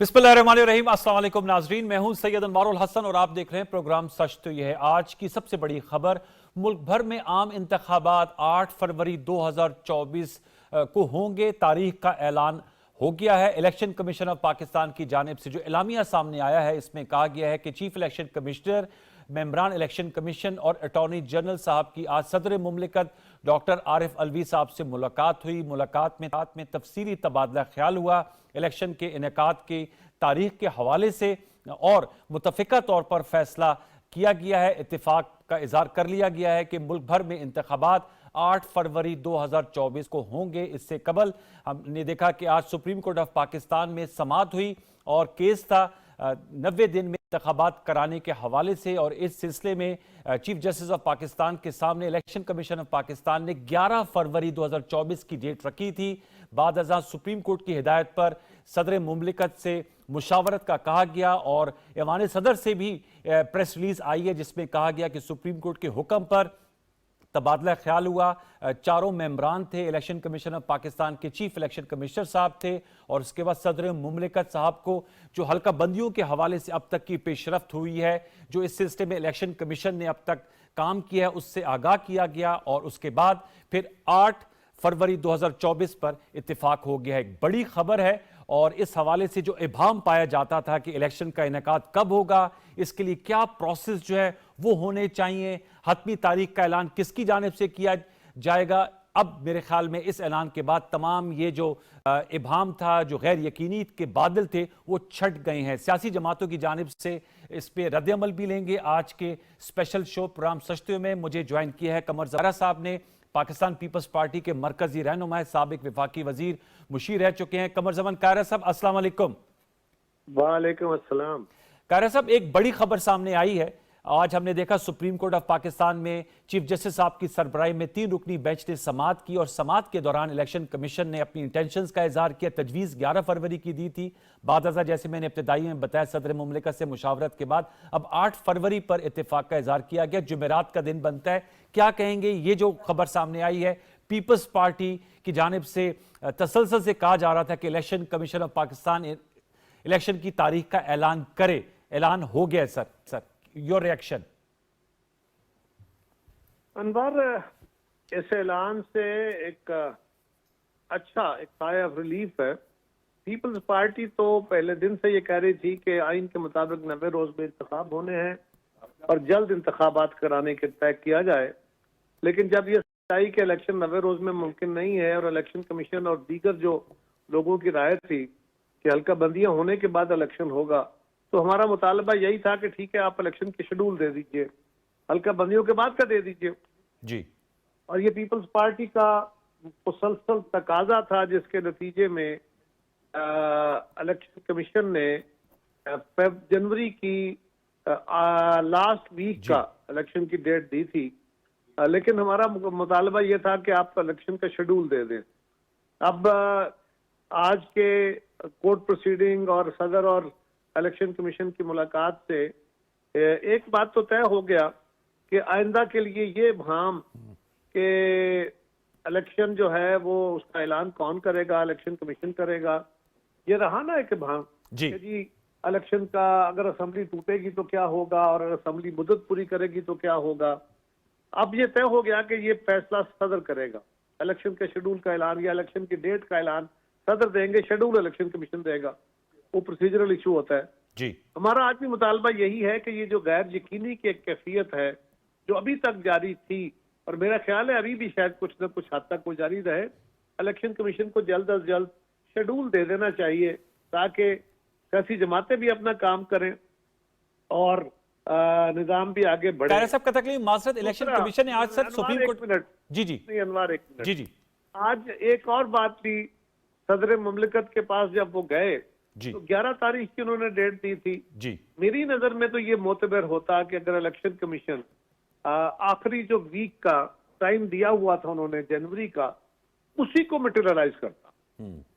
बिस्मिल्लाहिर्रहमानिर्रहीम। अस्सलाम वालेकुम नाजरीन, मैं हूं सैयद अनवारुल हसन और आप देख रहे हैं प्रोग्राम सच तो यह है। आज की सबसे बड़ी खबर, मुल्क भर में आम इंतखाबात 8 फरवरी 2024 को होंगे। तारीख का ऐलान हो गया है। इलेक्शन कमीशन ऑफ पाकिस्तान की जानिब से जो एलामिया सामने आया है, इसमें कहा गया है कि चीफ इलेक्शन कमिश्नर, मेंबरान इलेक्शन कमीशन और अटॉर्नी जनरल साहब की आज सदर मुमलिकत डॉक्टर आरिफ अलवी साहब से मुलाकात हुई। मुलाकात में तफसीली तबादला ख्याल हुआ। इलेक्शन के इनेकाद की तारीख के हवाले से और मुतफिका तौर पर फैसला किया गया है। इत्तेफाक का इजहार कर लिया गया है कि मुल्क भर में इंतखाबात 8 फरवरी 2024 को होंगे। इससे कबल हमने देखा कि आज सुप्रीम कोर्ट ऑफ पाकिस्तान में समाअत हुई और केस था 90 दिन में इंतखाबात कराने के हवाले से, और इस सिलसिले में चीफ जस्टिस ऑफ पाकिस्तान के सामने इलेक्शन कमीशन ऑफ पाकिस्तान ने 11 फरवरी 2024 की डेट रखी थी। बाद अज़ां सुप्रीम कोर्ट की हिदायत पर सदर मुमलिकत से मुशावरत का कहा गया और ऐवान सदर से भी प्रेस रिलीज आई है, जिसमें कहा गया कि सुप्रीम कोर्ट के हुक्म पर तबादला ख्याल हुआ। चारों मेंबरान थे। इलेक्शन कमीशन ऑफ पाकिस्तान के चीफ इलेक्शन कमिश्नर साहब थे और उसके बाद सदर मुमलिकत साहब को जो हल्का बंदियों के हवाले से अब तक की पेशरफ्त हुई है, जो इस सिलसिले में इलेक्शन कमीशन ने अब तक काम किया है, उससे आगाह किया गया और उसके बाद फिर 8 फरवरी 2024 पर इत्तेफाक हो गया है। एक बड़ी खबर है और इस हवाले से जो इबाम पाया जाता था कि इलेक्शन का इनेकाद कब होगा, इसके लिए क्या प्रोसेस जो है वो होने चाहिए, हतमी तारीख का ऐलान किसकी जानिब से किया जाएगा, अब मेरे ख्याल में इस ऐलान के बाद तमाम ये जो इबाम था, जो गैर यकीनी के बादल थे, वो छट गए हैं। सियासी जमातों की जानिब से इस पर रद्द-ए-अमल भी लेंगे। आज के स्पेशल शो प्रोग्राम सचते में मुझे ज्वाइन किया है कमर ज़फ़र साहब ने, पाकिस्तान पीपल्स पार्टी के मरकजी रहनुमा, साबिक विफाकी वजीर मुशीर रह चुके हैं। कमर ज़मान कायरा साहब, अस्सलाम वालेकुम। वालेकुम अस्सलाम। कायरा साहब, एक बड़ी खबर सामने आई है। आज हमने देखा सुप्रीम कोर्ट ऑफ पाकिस्तान में चीफ जस्टिस साहब की सरबराही में 3 रुकनी बेंच ने समाअत की और समाअत के दौरान इलेक्शन कमीशन ने अपनी इंटेंशंस का इजहार किया। तजवीज़ 11 फरवरी की दी थी। बाद अज़ा जैसे मैंने इब्तदाई में बताया, सदर मुमलिकत से मुशावरत के बाद अब 8 फरवरी पर इत्तेफाक का इजहार किया गया। जुमेरात का दिन बनता है। क्या कहेंगे, ये जो खबर सामने आई है, पीपल्स पार्टी की जानिब से तसलसल से कहा जा रहा था कि election commission of Pakistan election की तारीख का ऐलान करे, ऐलान हो गया सर, योर रिएक्शन? अनवर, इस ऐलान से एक साया ऑफ रिलीफ है। पीपल्स पार्टी तो पहले दिन से ये कह रही थी कि आइन के मुताबिक 90 रोज में इंतखाब होने हैं और जल्द इंतखाबात कराने के तय किया जाए, लेकिन जब ये आई कि इलेक्शन 90 रोज में मुमकिन नहीं है और इलेक्शन कमीशन और दीगर जो लोगों की राय थी कि हल्का बंदियां होने के बाद इलेक्शन होगा, तो हमारा मुतालबा यही था कि ठीक है, आप इलेक्शन की शेड्यूल दे दीजिए, हल्का बंदियों के बाद का दे दीजिए जी। और ये पीपल्स पार्टी का मुसलसल तकाजा था, जिसके नतीजे में इलेक्शन कमीशन ने जनवरी की लास्ट वीक का इलेक्शन की डेट दी थी। लेकिन हमारा मुतालबा यह था कि आप इलेक्शन का शेड्यूल दे दें। अब आज के कोर्ट प्रोसीडिंग और सदर और इलेक्शन कमीशन की मुलाकात से एक बात तो तय हो गया कि आइंदा के लिए ये भाम कि इलेक्शन जो है वो उसका ऐलान कौन करेगा, इलेक्शन कमीशन करेगा, ये रहा ना एक भाम जी। इलेक्शन का अगर असेंबली टूटेगी तो क्या होगा और असेंबली मुद्दत पूरी करेगी तो क्या होगा। अब ये तय हो गया कि ये फैसला सदर करेगा। इलेक्शन के शेड्यूल का ऐलान या इलेक्शन की डेट का ऐलान सदर देंगे, शेड्यूल इलेक्शन कमीशन देगा। वो प्रोसीजरल इशू होता है जी। हमारा आज भी मुतालबा यही है कि ये जो गैर यकीनी की एक कैफियत है जो अभी तक जारी थी, और मेरा ख्याल है अभी भी शायद कुछ न कुछ हद तक वो जारी रहे, इलेक्शन कमीशन को जल्द अज जल्द शेड्यूल दे देना चाहिए ताकि सियासी जमातें भी अपना काम करें और निजाम भी आगे बढ़े। कायरा साहब का तकलीफ मासरत, इलेक्शन कमीशन ने आज सर सुप्रीम कोर्ट जी अनवार एक मिनट जी आज एक और बात भी, सदर मुमलिकत के पास जब वो गए तो 11 तारीख की उन्होंने डेट दी थी जी। मेरी नजर में तो ये मोतबर होता कि अगर इलेक्शन कमीशन आखिरी जो वीक का टाइम दिया हुआ था उन्होंने जनवरी का, उसी को मटेरियलाइज करता।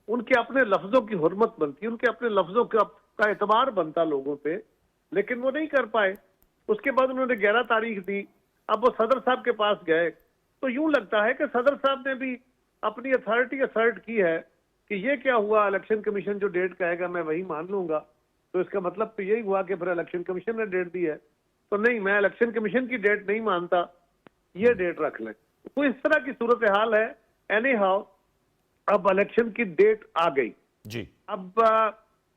उनके अपने लफ्जों की हुर्मत बनती, उनके अपने लफ्जों का एतबार बनता लोगों पे, लेकिन वो नहीं कर पाए। उसके बाद उन्होंने 11 तारीख दी। अब वो सदर साहब के पास गए तो यूं लगता है कि सदर साहब ने भी अपनी अथॉरिटी असर्ट की है कि ये क्या हुआ, इलेक्शन कमीशन जो डेट कहेगा मैं वही मान लूंगा, तो इसका मतलब तो यही हुआ कि फिर इलेक्शन कमीशन ने डेट दी है। तो नहीं, मैं इलेक्शन कमीशन की डेट नहीं मानता, ये डेट रख लें। तो इस तरह की सूरत हाल है। एनी हाउ, अब इलेक्शन की डेट आ गई जी, अब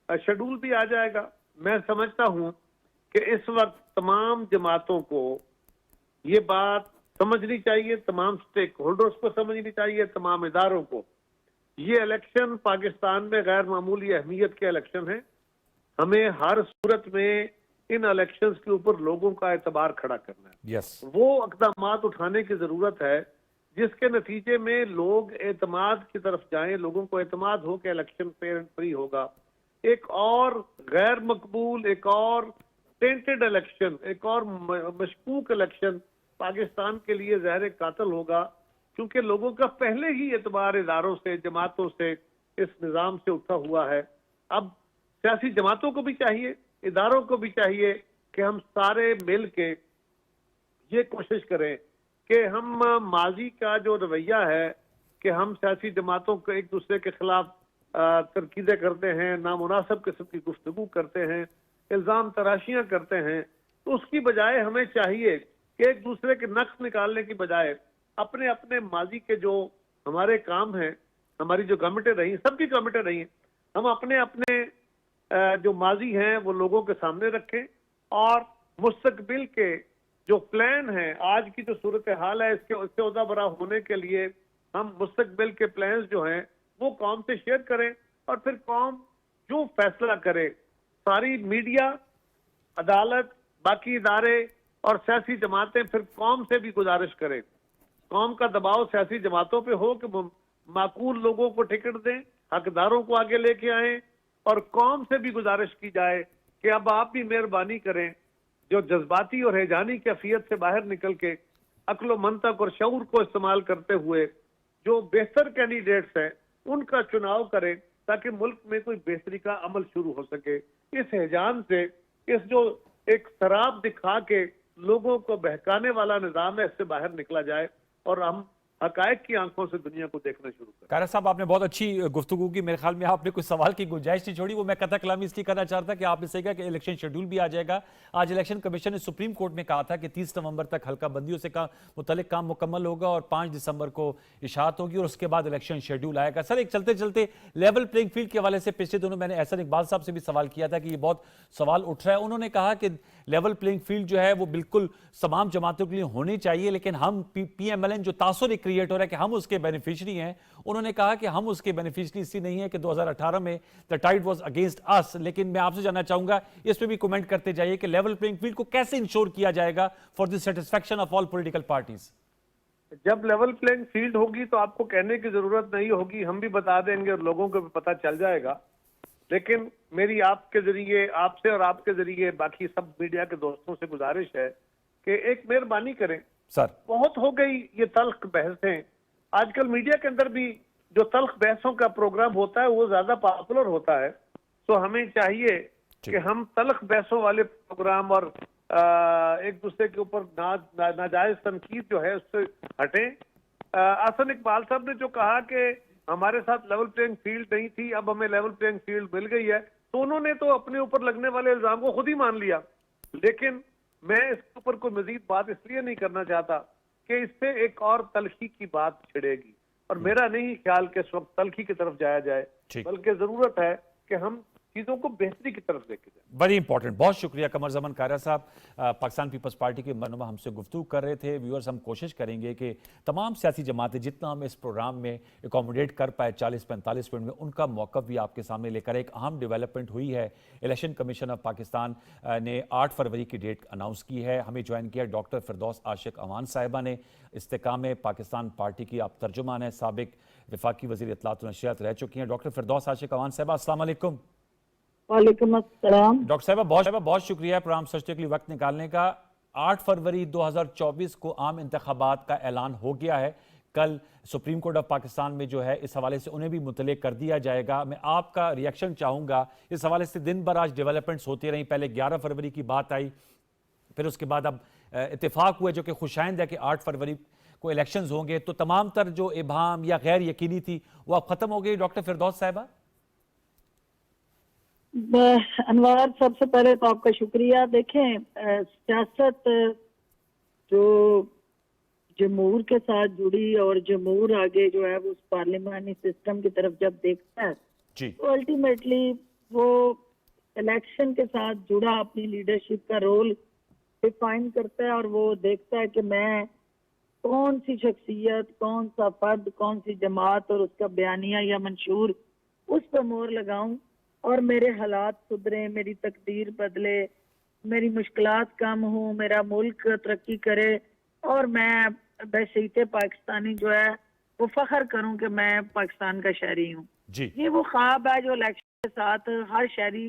शेड्यूल भी आ जाएगा। मैं समझता हूं कि इस वक्त तमाम जमातों को ये बात समझनी चाहिए, तमाम स्टेक होल्डर्स को समझनी चाहिए, तमाम इदारों को। ये इलेक्शन पाकिस्तान में गैर मामूली अहमियत के इलेक्शन है। हमें हर सूरत में इन इलेक्शंस के ऊपर लोगों का एतबार खड़ा करना है। यस, वो इक़दामात उठाने की जरूरत है जिसके नतीजे में लोग एतमाद की तरफ जाएं, लोगों को एतमाद हो कि इलेक्शन फेयर एंड फ्री होगा। एक और गैर मकबूल, एक और टेंटेड इलेक्शन, एक और मशकूक इलेक्शन पाकिस्तान के लिए ज़हर कातिल होगा, क्योंकि लोगों का पहले ही एतबार इदारों से, जमातों से, इस निज़ाम से उठा हुआ है। अब सियासी जमातों को भी चाहिए, इदारों को भी चाहिए कि हम सारे मिल के ये कोशिश करें कि हम माजी का जो रवैया है कि हम सियासी जमातों को एक दूसरे के खिलाफ तरकीदें करते हैं, नामुनासिब किस्म की गुफ्तगू करते हैं, इल्ज़ाम तराशियां करते हैं, तो उसकी बजाय हमें चाहिए कि एक दूसरे के नक्स निकालने की बजाय अपने अपने माजी के जो हमारे काम हैं, हमारी जो गवर्नमेंटें रही, सबकी गवर्नमेंटें रही, हम अपने अपने जो माजी हैं वो लोगों के सामने रखें और मुस्तकबिल के जो प्लान है, आज की जो सूरत हाल है, इसके उदा बरा होने के लिए हम मुस्तकबिल के प्लान्स जो हैं वो कौम से शेयर करें और फिर कौम जो फैसला करे, सारी मीडिया, अदालत, बाकी इदारे और सियासी जमातें फिर कौम से भी गुजारिश करें, कौम का दबाव सियासी जमातों पे हो कि माकूल लोगों को टिकट दें, हकदारों को आगे लेके आएं, और कौम से भी गुजारिश की जाए कि अब आप भी मेहरबानी करें, जो जज्बाती और हैजानी कैफियत से बाहर निकल के अक्ल मंतक और शऊर को इस्तेमाल करते हुए जो बेहतर कैंडिडेट्स हैं उनका चुनाव करें, ताकि मुल्क में कोई बेहतरी का अमल शुरू हो सके। इस हैजान से, इस जो एक शराब दिखा के लोगों को बहकाने वाला निजाम है, इससे बाहर निकला जाए और हम हकायक की आंखों से दुनिया को देखना शुरू करें। कारा साहब, आपने बहुत अच्छी गुफ्तगू की। मेरे ख्याल में आपने कुछ सवाल की गुंजाइश नहीं छोड़ी। वो मैं कथा कलामी इसलिए करना चाहता कि आपने सही कहा कि इलेक्शन शेड्यूल भी आ जाएगा। आज इलेक्शन कमीशन ने सुप्रीम कोर्ट में कहा था कि 30 नवंबर तक हल्का बंदियों से मुतल्लिक काम मुकम्मल होगा और 5 दिसंबर को इशाअत होगी और उसके बाद इलेक्शन शेड्यूल आएगा। सर, एक चलते चलते लेवल प्लेइंग फील्ड के हवाले से पिछले दिनों मैंने एहसन इकबाल साहब से भी सवाल किया था कि ये बहुत सवाल उठ रहा है। उन्होंने कहा कि लेवल प्लेइंग फील्ड जो है वो बिल्कुल तमाम जमातों के लिए होनी चाहिए, लेकिन हम PMLN जो तासुर क्रिएट हो रहा है कि हम उसके बेनिफिशियरी हैं, उन्होंने कहा कि हम उसके बेनिफिशियरी इसलिए नहीं है कि 2018 में the tide was against us. लेकिन मैं आपसे जानना चाहूंगा, इस पे भी कमेंट करते जाइए कि लेवल प्लेइंग फील्ड को कैसे इंश्योर किया जाएगा for the satisfaction of all political parties. जब लेवल प्लेइंग फील्ड होगी तो आपको कहने की जरूरत नहीं होगी, हम भी बता देंगे और लोगों को भी पता चल जाएगा। लेकिन मेरी आपके जरिए, आपसे और आपके जरिए बाकी सब मीडिया के दोस्तों से गुजारिश है कि एक मेहरबानी करें सर। बहुत हो गई ये तल्ख बहसें। आजकल मीडिया के अंदर भी जो तल्ख बहसों का प्रोग्राम होता है वो ज्यादा पॉपुलर होता है। तो हमें चाहिए कि हम तल्ख बहसों वाले प्रोग्राम और एक दूसरे के ऊपर नाजायज तनकीद जो है उससे हटें। हसन इकबाल साहब ने जो कहा कि हमारे साथ लेवल प्लेइंग फील्ड नहीं थी, अब हमें लेवल प्लेइंग फील्ड मिल गई है, तो उन्होंने तो अपने ऊपर लगने वाले इल्जाम को खुद ही मान लिया। लेकिन मैं इसके ऊपर कोई मजीद बात इसलिए नहीं करना चाहता कि इससे एक और तलखी की बात छिड़ेगी, और मेरा नहीं ख्याल कि इस वक्त तलखी की तरफ जाया जाए, बल्कि जरूरत है कि हम चीजों को बेहतरी की तरफ लेके जाए। Very important. बहुत शुक्रिया कमर जमान कायरा साहब, पाकिस्तान पीपल्स पार्टी के रहनुमा हमसे गुफ्तगू कर रहे थे। व्यूअर्स, हम कोशिश करेंगे कि तमाम सियासी जमातें जितना हम इस प्रोग्राम में एकोमोडेट कर पाए 40-45 मिनट में, उनका मौक़िफ़ भी आपके सामने लेकर। एक अहम डेवलपमेंट हुई है, इलेक्शन कमीशन ऑफ पाकिस्तान ने 8 फरवरी की डेट अनाउंस की है। हमें ज्वाइन किया डॉक्टर फिरदौस आशिक अवान साहिबा ने। इस्तेकाम पाकिस्तान पार्टी की आप तर्जुमान है, साबिक वफाकी वज़ीर इत्तलात व नशरियात रह चुकी हैं। डॉक्टर फिरदौस आशिक अवान साहिबा, अस्सलाम वालेकुम। वालेकुम अस्सलाम। डॉक्टर साहब बहुत शुक्रिया प्रोग्राम सचते के लिए वक्त निकालने का। 8 फरवरी 2024 को आम इंतखाबात का ऐलान हो गया है। कल सुप्रीम कोर्ट ऑफ पाकिस्तान में जो है इस हवाले से उन्हें भी मुतले कर दिया जाएगा। मैं आपका रिएक्शन चाहूँगा। इस हवाले से दिन भर आज डेवलपमेंट्स होती रही। पहले 11 फरवरी की बात आई, फिर उसके बाद अब इत्तेफाक हुआ जो कि खुशाइंद है कि 8 फरवरी कोई इलेक्शंस होंगे, तो तमाम तर जो इबाहम या गैर यकीनी थी वो अब खत्म हो गई। डॉक्टर फिरदौस साहिबा, अनवार, सबसे पहले तो आपका शुक्रिया। देखें, सियासत जो जमहूर के साथ जुड़ी और जमहूर आगे जो है वो उस पार्लियामानी सिस्टम की तरफ जब देखता है जी तो अल्टीमेटली वो इलेक्शन के साथ जुड़ा अपनी लीडरशिप का रोल डिफाइन करता है और वो देखता है कि मैं कौन सी शख्सियत, कौन सा फर्द, कौन सी जमात और उसका बयानिया या मंशूर उस पर मोहर लगाऊं और मेरे हालात सुधरे, मेरी तकदीर बदले, मेरी मुश्किलात कम हो, मेरा मुल्क तरक्की करे और मैं बहसीते पाकिस्तानी जो है वो फख्र करूं कि मैं पाकिस्तान का शहरी हूँ। जी ये वो ख्वाब है जो इलेक्शन के साथ हर शहरी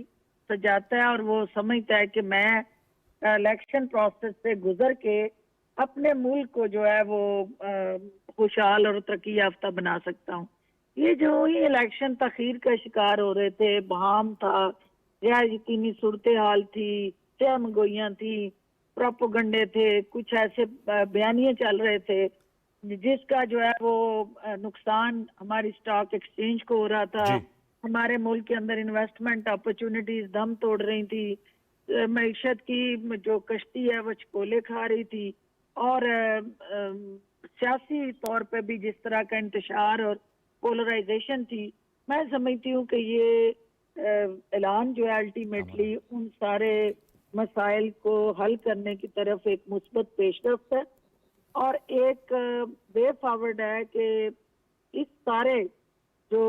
सजाता है और वो समझता है कि मैं इलेक्शन प्रोसेस से गुजर के अपने मुल्क को जो है वो खुशहाल और तरक्की याफ्ता बना सकता हूँ। ये जो ही इलेक्शन तखीर का शिकार हो रहे थे, बहाम था, गैर यकीनी सूरत हाल थी, सहमगोइयाँ थी, प्रोपोगंडे थे, कुछ ऐसे बयानिए चल रहे थे जिसका जो है वो नुकसान हमारी स्टॉक एक्सचेंज को हो रहा था। जी हमारे मुल्क के अंदर इन्वेस्टमेंट अपॉर्चुनिटीज दम तोड़ रही थी, मईशत की जो कश्ती है वो चकोले खा रही थी और सियासी तौर पे भी जिस तरह का इंतशार और पोलराइजेशन थी। मैं समझती हूँ कि ये ऐलान जो है अल्टीमेटली उन सारे मसाइल को हल करने की तरफ एक मुस्बत पेशरफ्त है और एक वे फॉरवर्ड है कि इस सारे जो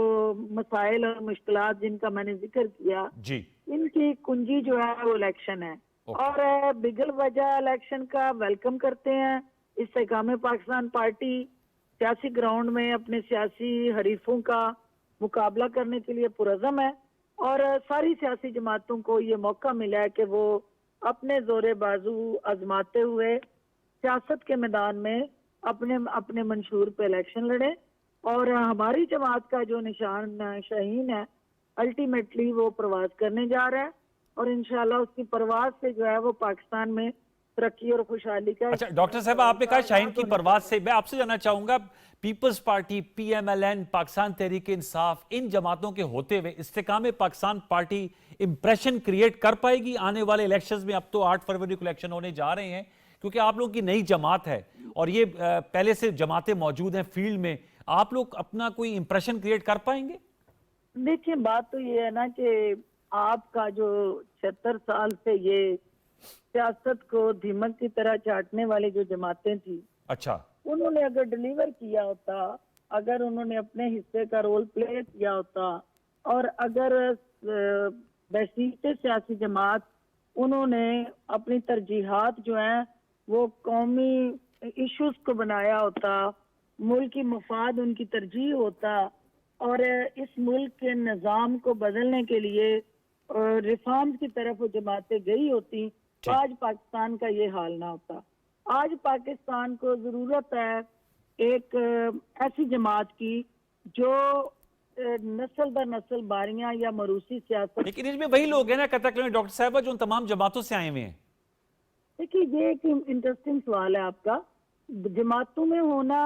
मसाइल और मुश्किलात जिनका मैंने जिक्र किया, जी इनकी कुंजी जो है वो इलेक्शन है। और बिगल वजह इलेक्शन का वेलकम करते हैं। इस्तेकाम पाकिस्तान पार्टी सियासी ग्राउंड में अपने सियासी हरीफों का मुकाबला करने के लिए पुरज़म है और सारी सियासी जमातों को ये मौका मिला है कि वो अपने जोरे बाजू आजमाते हुए सियासत के मैदान में अपने अपने मंशूर पे इलेक्शन लड़े और हमारी जमात का जो निशान शाहीन है अल्टीमेटली वो प्रवास करने जा रहा है और इंशाल्लाह उसकी परवाज से जो है वो पाकिस्तान में तरक्की और खुशहाली का। अच्छा डॉक्टर साहब, आपने कहा शाहीन की परवाज से, मैं आपसे जानना चाहूंगा पीपल्स पार्टी, पीएमएलएन, पाकिस्तान तहरीक इंसाफ, इन जमातों के होते हुए इस्तेकाम पाकिस्तान पार्टी इंप्रेशन क्रिएट कर पाएगी आने वाले इलेक्शंस में? अब तो 8 फरवरी को इलेक्शन होने जा रहे हैं, क्योंकि आप लोगों की नई जमात है और ये पहले से जमातें मौजूद हैं फील्ड में, आप लोग अपना कोई इंप्रेशन क्रिएट कर पाएंगे? देखिए, बात तो ये है ना कि आपका जो 76 साल से ये सियासत को धीमक की तरह चाटने वाली जो जमातें थी, अच्छा, उन्होंने अगर डिलीवर किया होता, अगर उन्होंने अपने हिस्से का रोल प्ले किया होता और अगर बहसीते सियासी जमात उन्होंने अपनी तरजीहात जो हैं वो कौमी इश्यूज को बनाया होता, मुल्क की मफाद उनकी तरजीह होता और इस मुल्क के निज़ाम को बदलने के लिए रिफॉर्म्स की तरफ वो जमातें गई होती तो आज पाकिस्तान का ये हाल ना होता। आज पाकिस्तान को जरूरत है एक ऐसी जमात की जो नस्ल दर नस्ल बारियां या मरूसी सियासत। लेकिन इसमें वही लोग हैं ना कतक में डॉक्टर साहब जो उन तमाम जमातों से आए हुए हैं। देखिए, ये एक इंटरेस्टिंग सवाल है आपका। जमातों में होना,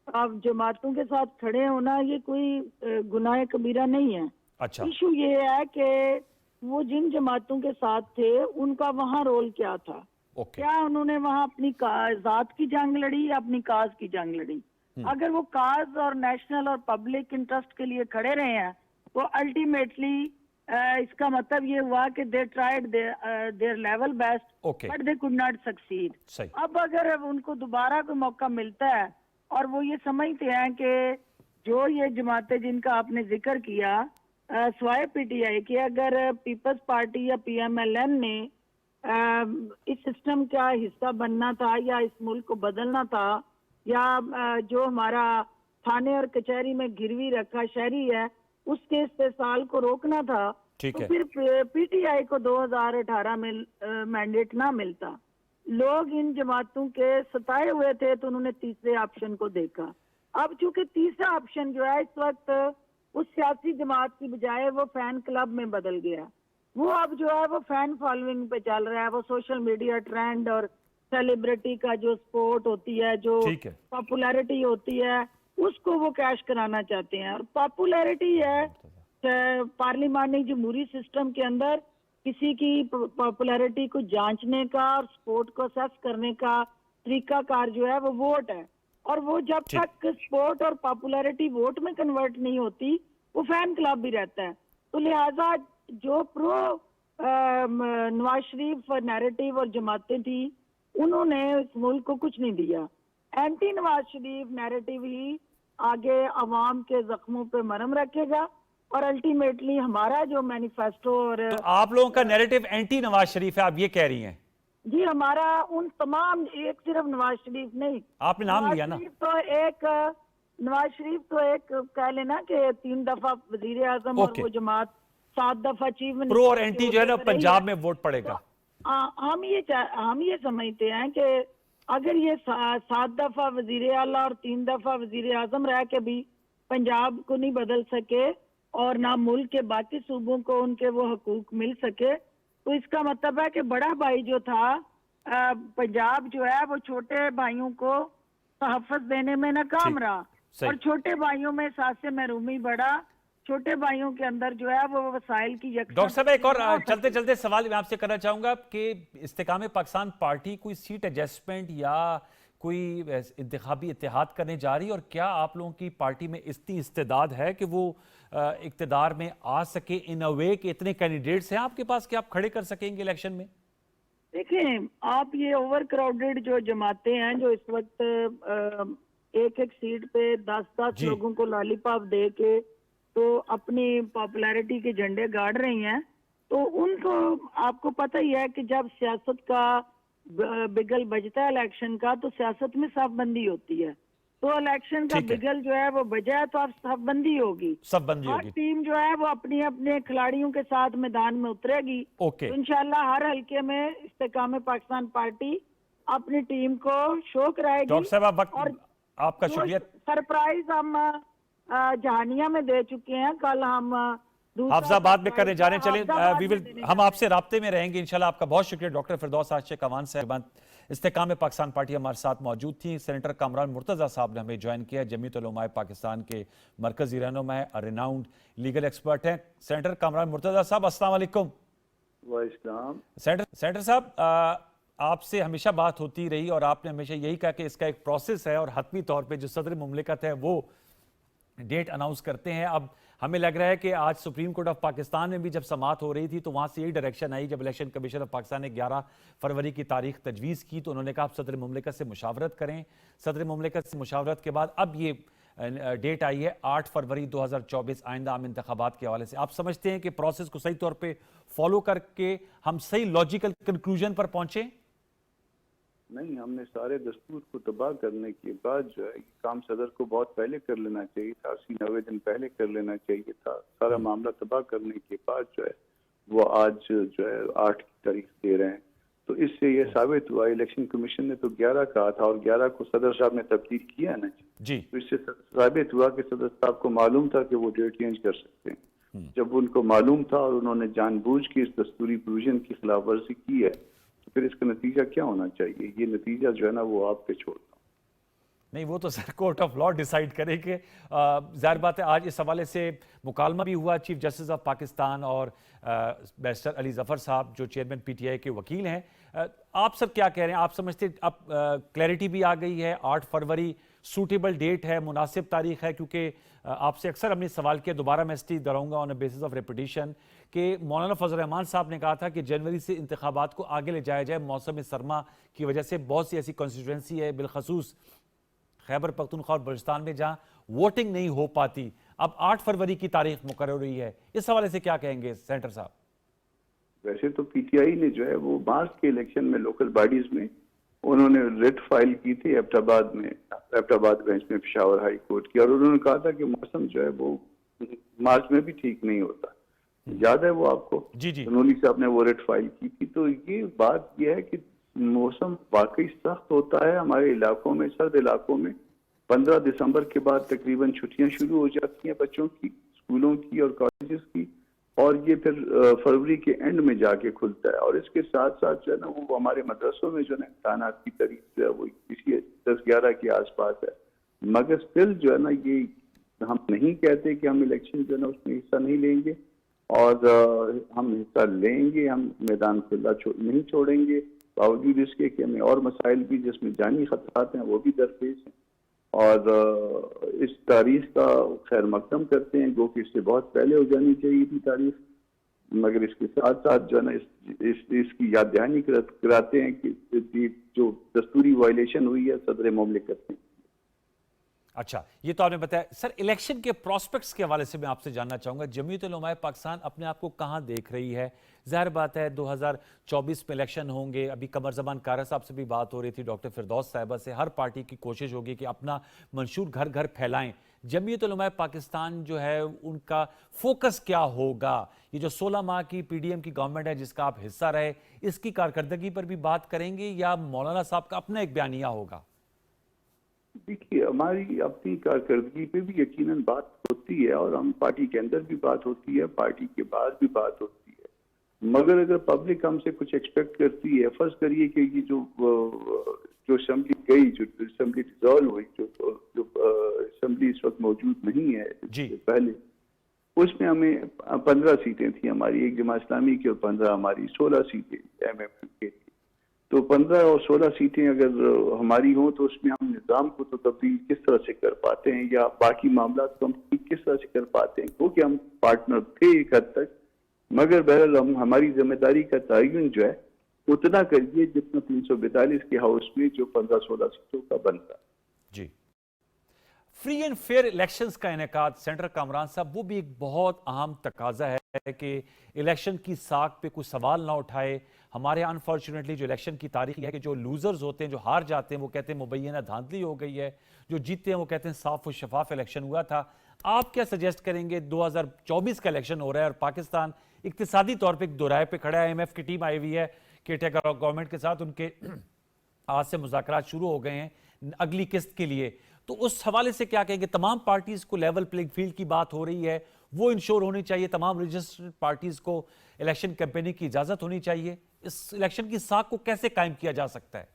आप जमातों के साथ खड़े होना, ये कोई गुनाह कबीरा नहीं है। अच्छा, इशू ये है कि वो जिन जमातों के साथ थे उनका वहाँ रोल क्या था। ओके, क्या उन्होंने वहाँ अपनी जात की जंग लड़ी या अपनी काज की जंग लड़ी? अगर वो काज और नेशनल और पब्लिक इंटरेस्ट के लिए खड़े रहे हैं तो अल्टीमेटली इसका मतलब ये हुआ कि they tried their level best okay, but they could not succeed. सही, अब अगर उनको दोबारा कोई मौका मिलता है और वो ये समझते हैं कि जो ये जमातें जिनका आपने जिक्र किया स्वाय पीटीआई के, अगर पीपल्स पार्टी या पीएमएलएन ने इस सिस्टम का हिस्सा बनना था या इस मुल्क को बदलना था या जो हमारा थाने और कचहरी में गिरवी रखा शहरी है उसके इस्तेसाल को रोकना था, ठीक तो है, फिर पीटीआई को 2018 में मैंडेट ना मिलता। लोग इन जमातों के सताए हुए थे तो उन्होंने तीसरे ऑप्शन को देखा। अब चूंकि तीसरा ऑप्शन जो है इस वक्त उस सियासी जमात की बजाय वो फैन क्लब में बदल गया। वो अब जो है वो फैन फॉलोइंग पे चल रहा है, वो सोशल मीडिया ट्रेंड और सेलिब्रिटी का जो सपोर्ट होती है, जो ठीक है। पॉपुलैरिटी होती है, उसको वो कैश कराना चाहते हैं। और पॉपुलैरिटी है पार्लिमानी जमहूरी सिस्टम के अंदर किसी की पॉपुलैरिटी को जांचने का और सपोर्ट को असेस करने का तरीकाकार जो है वो वोट है। और वो जब ठीक। तक सपोर्ट और पॉपुलैरिटी वोट में कन्वर्ट नहीं होती, वो फैन क्लब भी रहता है। तो लिहाजा जो प्रो नवाज शरीफ नैरेटिव और जमातें थी, उन्होंने इस मुल्क को कुछ नहीं दिया। एंटी नवाज शरीफ नैरेटिव ही आगे अवाम के जख्मों पे मरहम रखेगा और अल्टीमेटली हमारा जो मैनिफेस्टो और तो आप लोगों का नैरेटिव एंटी नवाज शरीफ है, आप ये कह रही हैं? जी, हमारा उन तमाम, एक सिर्फ नवाज शरीफ नहीं, आपने नाम लिया ना। नवाज शरीफ तो एक कह लेना कि 3 दफा वजीर आजम और ओके। वो जमात 7 दफा चीफ मिनिस्टर प्रो और एंटी जो है ना रही पंजाब में वोट पड़ेगा। हम ये समझते हैं कि अगर ये 7 दफा वजीर आला और 3 दफा वजीर आजम रह के भी पंजाब को नहीं बदल सके और ना मुल्क के बाकी सूबों को उनके वो हकूक मिल सके, तो इसका मतलब है कि बड़ा भाई जो था पंजाब जो है वो छोटे भाइयों को तहफ़्फ़ुज़ देने में नाकाम ठीक, रहा सही। और छोटे भाइयों में सासे महरूमी बढ़ा। छोटे भाइयों के अंदर जो है वो वसाइल की डॉक्टर साहब एक और ना हो चलते सकी। चलते सवाल मैं आपसे करना चाहूंगा कि इस्तेकाम पाकिस्तान पार्टी कोई सीट एडजस्टमेंट या कोई इंतखाबी इत्तेहाद करने जा रही है, और क्या आप लोगों की पार्टी में इतनी इस्तेदाद है कि वो इक़्तिदार में आ सके इन अ वे कि इतने कैंडिडेट्स हैं आपके पास कि आप खड़े कर सकेंगे इलेक्शन में? देखें, आप ये ओवर क्राउडेड जो जमाते हैं जो इस वक्त एक एक सीट पे 10-10 जी। लोगों को लॉलीपॉप दे के तो अपनी पॉपुलैरिटी के झंडे गाड़ रही हैं, तो उनको आपको पता ही है कि जब सियासत का बिगल बजता है इलेक्शन का, तो सियासत में साफबंदी होती है। तो इलेक्शन का ठीक है। बिगल जो है वो बजा है तो अब साफबंदी होगी। सब बंदी हर होगी। टीम जो है वो अपने अपने खिलाड़ियों के साथ मैदान में उतरेगी। ओके। तो इंशाल्लाह हर हल्के में इस्तेकाम पाकिस्तान पार्टी अपनी टीम को शो कराएगी। डॉक्टर साहब आप और वक्त आपका शुक्रिया। सरप्राइज हम जहानिया में दे चुके हैं। कल हम दूसरा हाफजाबाद में करने जा रहे हैं। चलिए हाफजाबाद वी में विल देने हम जा रहे आपसे राब्ते में रहेंगे इंशाल्लाह। आपका बहुत शुक्रिया डॉक्टर फिरदौस आशिक अवान साहब। इस्तेकाम पाकिस्तान पार्टी हमारे साथ मौजूद थी। सेनेटर कामरान मुर्तज़ा साहब ने हमें ज्वाइन किया। जमीयत उलमाए पाकिस्तान के मरकजी रहनुमा है, रिनाउंड लीगल एक्सपर्ट हैं। सेनेटर कामरान मुर्तज़ा साहब अस्सलाम वालेकुम। वाइस्लाम। सेनेटर साहब आपसे हमेशा बात होती रही और आपने हमेशा यही कहा कि इसका एक प्रोसेस है और हतमी तौर पे जो सदर मुमलिकत है वो डेट अनाउंस करते हैं। अब हमें लग रहा है कि आज सुप्रीम कोर्ट ऑफ पाकिस्तान में भी जब समाअत हो रही थी तो वहाँ से यही डायरेक्शन आई। जब इलेक्शन कमीशन ऑफ पाकिस्तान ने 11 फरवरी की तारीख तजवीज़ की तो उन्होंने कहा आप सदर मुमलिकत से मुशावरत करें। सदर मुमलिकत से मुशावरत के बाद अब ये डेट आई है 8 फरवरी 2024 आइंदा आम इंतखाबात के हवाले से। आप समझते हैं कि प्रोसेस को सही तौर पर फॉलो करके हम सही लॉजिकल कंक्लूजन पर पहुंचे? नहीं, हमने सारे दस्तूर को तबाह करने के बाद जो है काम सदर को बहुत पहले कर लेना चाहिए था, 80-90 दिन पहले कर लेना चाहिए था। सारा मामला तबाह करने के बाद जो है वो आज जो है 8 की तारीख दे रहे हैं। तो इससे ये साबित हुआ, इलेक्शन कमीशन ने तो 11 कहा था और 11 को सदर साहब ने तब्दील किया ना जी। तो इससे साबित हुआ कि सदर साहब को मालूम था कि वो डेट चेंज कर सकते हैं। जब उनको मालूम था और उन्होंने जानबूझ के इस दस्तूरी प्रोविजन की खिलाफ वर्जी की है तो फिर इसका नतीजा क्या होना चाहिए? ये नतीजा जो है ना वो आप पे छोड़ता हूँ। नहीं, वो तो sir court of law decide करे कि जाहिर बात है। आज इस हवाले से मुकालमा भी हुआ चीफ जस्टिस ऑफ पाकिस्तान और बैरिस्टर अली जफर साहब जो चेयरमैन पीटीआई के वकील हैं। आप सर क्या कह रहे हैं? आप समझते अब क्लैरिटी भी आ गई है, 8 फरवरी सूटेबल डेट है, मुनासिब तारीख है? क्योंकि आपसे अक्सर हमने सवाल किया, दोबारा मैं स्टीज दोहराऊंगा ऑन बेसिस ऑफ रेपिटेशन, कि मौलाना फजल रहमान साहब ने कहा था कि जनवरी से इंतखाबात को आगे ले जाया जाए। मौसम सरमा की वजह से बहुत सी ऐसी कॉन्स्टिट्यूंसी है बिलखसूस खैबर पख्तूनख्वा और बलूचिस्तान में जहां वोटिंग नहीं हो पाती। अब 8 फरवरी की तारीख मुकर्रर हुई है, इस हवाले से क्या कहेंगे सेनेटर साहब? वैसे तो पीटीआई ने जो है वो मार्च के इलेक्शन में लोकल बॉडीज में उन्होंने रिट फाइल की थी एबटाबाद बेंच में पेशावर हाई कोर्ट की, और उन्होंने कहा था कि मौसम जो है वो मार्च में भी ठीक नहीं होता। याद है वो आपको? जी जी। उन्होंने साहब ने वो रिट फाइल की थी। तो ये बात यह है कि मौसम वाकई सख्त होता है हमारे इलाकों में, सर्द इलाकों में। 15 दिसंबर के बाद तकरीबन छुट्टियां शुरू हो जाती हैं बच्चों की, स्कूलों की और कॉलेजेस की। और ये फिर फरवरी के एंड में जाके खुलता है। और इसके साथ साथ जो है ना वो हमारे मदरसों में जो है इम्तहानात की तारीख जो है वो इसी 10-11 के आसपास है। मगर स्टिल जो है ना ये हम नहीं कहते कि हम इलेक्शन जो है ना उसमें हिस्सा नहीं लेंगे, और हम हिस्सा लेंगे, हम मैदान खुला नहीं छोड़ेंगे, बावजूद इसके कि हमें और मसाइल भी जिसमें जानी खतरात हैं वो भी दरपेश हैं। और इस तारीख का खैर मकदम करते हैं, जो कि इससे बहुत पहले हो जानी चाहिए थी तारीख, मगर इसके साथ साथ जो है ना इसकी याद दहानी कराते हैं कि जो दस्तूरी वायलेशन हुई है सदर मुमलिकत ने। अच्छा, ये तो आपने बताया। सर, इलेक्शन के प्रोस्पेक्ट्स के हवाले से मैं आपसे जानना चाहूंगा, जमीयत उलमाए पाकिस्तान अपने आप को कहां देख रही है? जाहिर बात है 2024 में इलेक्शन होंगे। अभी कमर जमान कारा साहब से भी बात हो रही थी, डॉक्टर फिरदौस साहिबा से। हर पार्टी की कोशिश होगी कि अपना मंशूर घर घर फैलाएं। जमीयत उलमाए पाकिस्तान जो है उनका फोकस क्या होगा? ये जो 16 माह की पीडीएम की गवर्नमेंट है जिसका आप हिस्सा रहे, इसकी कारकर्दगी पर भी बात करेंगे या मौलाना साहब का अपना एक बयानिया होगा? देखिए, हमारी अपनी कारकर्दगी पे भी यकीनन बात होती है, और हम पार्टी के अंदर भी बात होती है, पार्टी के बाहर भी बात होती है। मगर अगर पब्लिक हमसे कुछ एक्सपेक्ट करती है, फर्ज करिए कि ये जो असेंबली गई, जो असेंबली डिसॉल्व हुई, जो असेंबली इस वक्त मौजूद नहीं है जी। पहले, उसमें हमें 15 सीटें थी हमारी, एक जमात इस्लामी की, और 15 हमारी, 16 सीटें MMM के। तो 15 और 16 सीटें अगर हमारी हों तो उसमें हम निज़ाम को तो तब्दील किस तरह से कर पाते हैं, या बाकी मामला को हम ठीक किस तरह से कर पाते हैं, क्योंकि हम पार्टनर थे एक हद तक। मगर बहरहाल हम हमारी जिम्मेदारी का तयन जो है उतना करिए जितना 342 के हाउस में जो 15-16 सीटों का बनता। जी। फ्री एंड फेयर इलेक्शंस का इनेकाद, सेंटर कामरान साहब, वो भी एक बहुत अहम तकाजा है कि इलेक्शन की साख पे कुछ सवाल ना उठाए। हमारे यहाँ अनफॉर्चुनेटली जो इलेक्शन की तारीख है कि जो लूजर्स होते हैं, जो हार जाते हैं, वो कहते हैं मुबैना धांधली हो गई है, जो जीतते हैं वो कहते हैं साफ और शफाफ इलेक्शन हुआ था। आप क्या सजेस्ट करेंगे? 2024 का इलेक्शन हो रहा है और पाकिस्तान इक्तिसादी तौर पर एक दोराहे पे खड़ा है। IMF की टीम आई हुई है केटेकर गवर्नमेंट के साथ, उनके आज से मुज़ाकरात शुरू हो गए हैं अगली किस्त के लिए। तो उस हवाले से क्या कहेंगे? तमाम पार्टीज को लेवल प्लेइंग फील्ड की बात हो रही है, वो इंश्योर होनी चाहिए। तमाम रजिस्टर्ड पार्टीज को इलेक्शन कैंपेनिंग की इजाजत होनी चाहिए। इस इलेक्शन की साख को कैसे कायम किया जा सकता है?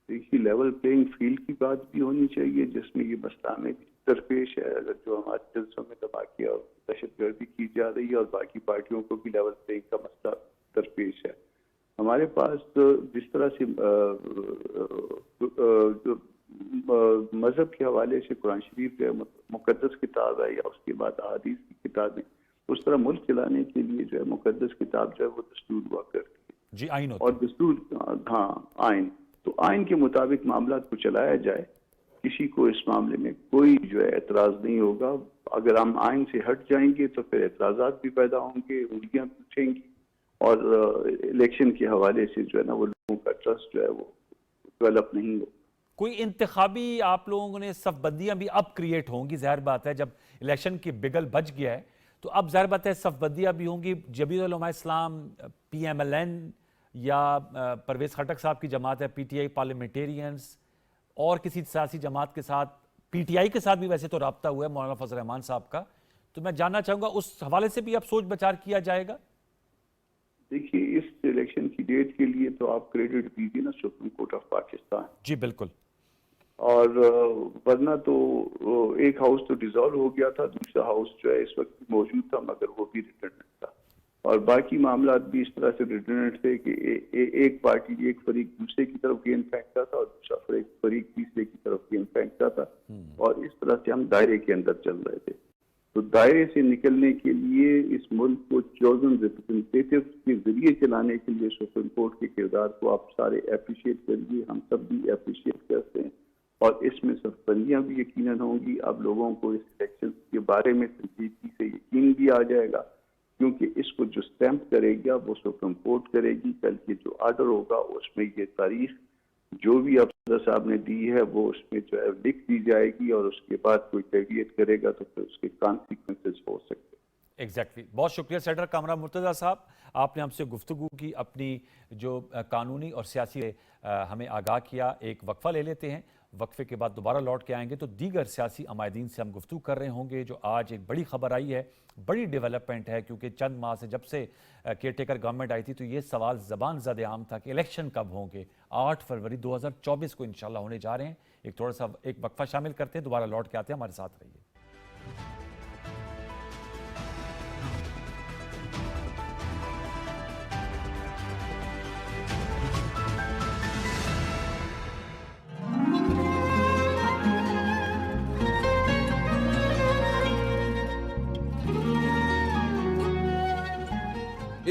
देखिए, लेवल प्लेइंग फील्ड की बात भी होनी चाहिए, जिसमें ये मसला में दरपेश है। अगर जो हमारे जलसों में दबाके और दहशतगर्दी की जा रही है, और बाकी पार्टियों को भी लेवल प्लेइंग का मसला दरपेश है। हमारे पास जिस तरह से जो मजहब के हवाले से कुरान शरीफ जो है मुकद्दस किताब है, या उसके बाद अहादीस की किताबें, उस तरह मुल्क चलाने के लिए जो है मुकद्दस किताब जो है वो दस्तूर हुआ करती है। जी, आइन होता और दस्तूर, हाँ, आइन। तो आइन के मुताबिक मामला को चलाया जाए, किसी को इस मामले में कोई जो है एतराज नहीं होगा। अगर हम आइन से हट जाएंगे तो फिर एतराजात भी पैदा होंगे, उंगलियां पूछेंगी, और इलेक्शन के हवाले से जो है ना वो लोगों का ट्रस्ट जो है वो डेवलप नहीं हो। कोई इंतखाबी आप लोगों ने सफबंदियां भी अब क्रिएट होंगी, जाहिर बात है जब इलेक्शन की बिगल बच गया है तो अब जाहिर बात है सफबंदियां भी होंगी। जमीयत उलमा इस्लाम, PMLN या परवेज खटक साहब की जमात है PTI पार्लियामेंटेरियंस, और किसी सियासी जमात के साथ, PTI के साथ भी वैसे तो रब्ता हुआ है मौलाना फजल रहमान साहब का। तो मैं जानना चाहूंगा उस हवाले से भी अब सोच विचार किया जाएगा? देखिए, इस इलेक्शन की डेट के लिए तो आप क्रेडिट दीजिए ना सुप्रीम कोर्ट ऑफ पाकिस्तान। जी बिल्कुल। और वरना तो एक हाउस तो डिसॉल्व हो गया था, दूसरा हाउस जो है इस वक्त मौजूद था, मगर वो भी रिटर्नेंट था। और बाकी मामला भी इस तरह से रिटर्नेंट थे कि एक पार्टी, एक फरीक दूसरे की तरफ गेंद फेंकता था और दूसरा फरीक तीसरे की तरफ गेंद फेंकता था, और इस तरह से हम दायरे के अंदर चल रहे थे। तो दायरे से निकलने के लिए इस मुल्क को चोजन रिप्रेजेंटेटिव के जरिए चलाने के लिए सुप्रीम कोर्ट के किरदार को आप सारे अप्रिशिएट करिए, हम सब भी अप्रिशिएट करते हैं, और इसमें सफबंदियां भी यकीनन होंगी। अब लोगों को इस इलेक्शन के बारे में संजीदगी से यकीन भी आ जाएगा, क्योंकि इसको जो स्टैंप करेगा वो सुप्रीम कोर्ट करेगी। कल के जो आर्डर होगा उसमें ये तारीख जो भी अफसर साहब ने दी है वो उसमें जो है लिख दी जाएगी, और उसके बाद कोई डेविएट करेगा तो फिर उसके कॉन्सिक्वेंसेस हो सकते हैं। एग्जैक्टली। बहुत शुक्रिया सेनेटर कामरान मुर्तज़ा साहब, आपने हमसे गुफ्तगू की, अपनी जो कानूनी और सियासी हमें आगाह किया। एक वक्फा ले लेते हैं वक्फे के बाद दोबारा लौट के आएंगे तो दीगर सियासी अमायदीन से हम गुफ्तगू कर रहे होंगे। जो आज एक बड़ी खबर आई है, बड़ी डेवलपमेंट है, क्योंकि चंद माह से जब से केयरटेकर गवर्नमेंट आई थी तो ये सवाल ज़बान ज़द आम था कि इलेक्शन कब होंगे। 8 फरवरी 2024 को इंशाल्लाह होने जा रहे हैं। एक थोड़ा सा एक वक्फा शामिल करते हैं, दोबारा लौट के आते हैं, हमारे साथ रहिए।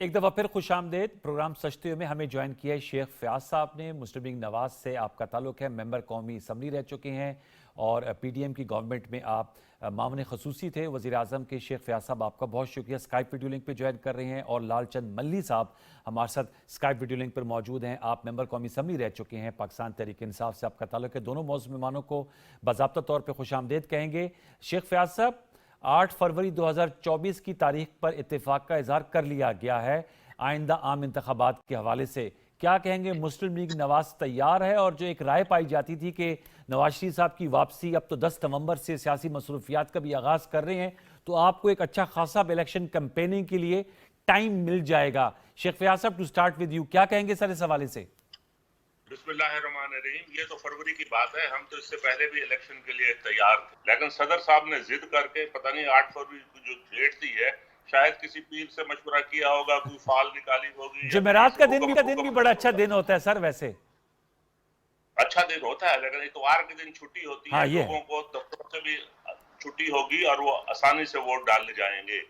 एक दफ़ा फिर खुश आमदेद। प्रोग्राम सचते में हमें ज्वाइन किया है शेख फयाज साहब ने। मुस्लिम लीग नवाज से आपका ताल्लुक़ है, मेंबर कौमी असम्बली रह चुके हैं और PDM की गवर्नमेंट में आप मामले खसूसी थे वज़ीर आज़म के। शेख फयाज साहब आपका बहुत शुक्रिया, स्काइप वीडियो लिंक पे ज्वाइन कर रहे हैं। और लालचंद मल्ली साहब हमारे साथ स्काइप वीडियो लिंक पर मौजूद हैं। आप मेंबर कौमी असम्बली रह चुके हैं, पाकिस्तान तहरीक इंसाफ से आपका ताल्लुक़ है। दोनों मौजूद मेहमानों को बाज़ाब्ता तौर पर खुश आमदेद कहेंगे। शेख फयाज साहब, 8 फरवरी 2024 की तारीख पर इत्तेफाक का इजहार कर लिया गया है आइंदा आम इंतखाबात के हवाले से, क्या कहेंगे? मुस्लिम लीग नवाज तैयार है? और जो एक राय पाई जाती थी कि नवाज शरीफ साहब की वापसी अब तो 10 नवंबर से सियासी मसरूफियात का भी आगाज कर रहे हैं, तो आपको एक अच्छा खासा इलेक्शन कैंपेनिंग के लिए टाइम मिल जाएगा। शेख फयाज साहब, टू स्टार्ट विद यू, क्या कहेंगे सर इस हवाले से? बिस्मिल्लाहिर्रहमानिर्रहीम। ये तो फरवरी की बात है, हम तो इससे पहले भी इलेक्शन के लिए तैयार थे, लेकिन सदर साहब ने जिद करके पता नहीं 8 फरवरी की जो डेट दी है, शायद किसी पीर से मशवरा किया होगा, कोई फाल निकाली होगी। जुमेरात का दिन भी बड़ा अच्छा दिन होता है सर, वैसे अच्छा दिन होता है, लेकिन इतवार के दिन छुट्टी होती है, लोगों को दफ्तर से भी छुट्टी होगी और वो आसानी से वोट डालने जाएंगे।